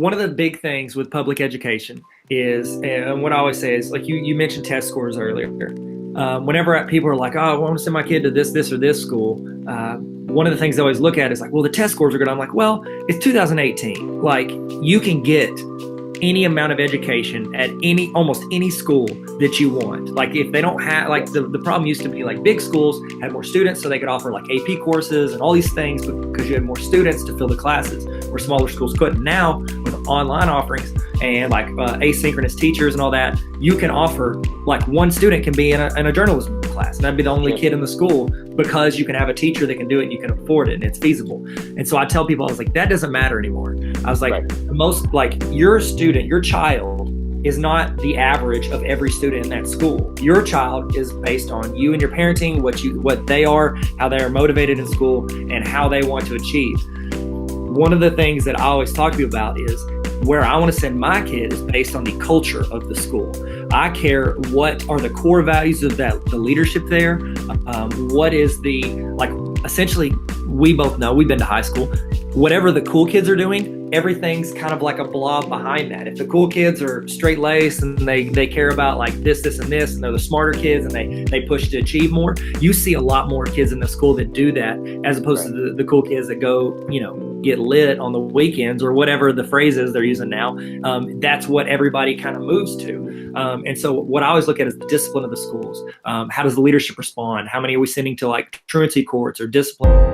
one of the big things with public education is, and what I always say is, like you mentioned test scores earlier. Whenever people are like, oh, I want to send my kid to this or this school, one of the things I always look at is like, well, the test scores are good. I'm like, well, it's 2018. Like, you can get any amount of education at almost any school that you want. Like, if they don't have, like, the problem used to be like big schools had more students, so they could offer like AP courses and all these things because you had more students to fill the classes, where smaller schools couldn't. Now with online offerings and like asynchronous teachers and all that, you can offer, like, one student can be in a journalism class, and that'd be the only kid in the school, because you can have a teacher that can do it and you can afford it and it's feasible. And so I tell people, I was like, that doesn't matter anymore. I was like, the most, like, your student, your child is not the average of every student in that school. Your child is based on you and your parenting, what they are, how they are motivated in school, and how they want to achieve. One of the things that I always talk to you about is where I want to send my kid is based on the culture of the school. I care what are the core values of the leadership there. What is the, like, essentially, we both know, we've been to high school, whatever the cool kids are doing, everything's kind of like a blob behind that. If the cool kids are straight laced and they care about like this, and this, and they're the smarter kids and they push to achieve more, you see a lot more kids in the school that do that, as opposed to the cool kids that go, get lit on the weekends or whatever the phrase is they're using now. That's what everybody kind of moves to. And so what I always look at is the discipline of the schools. How does the leadership respond? How many are we sending to like truancy courts or discipline?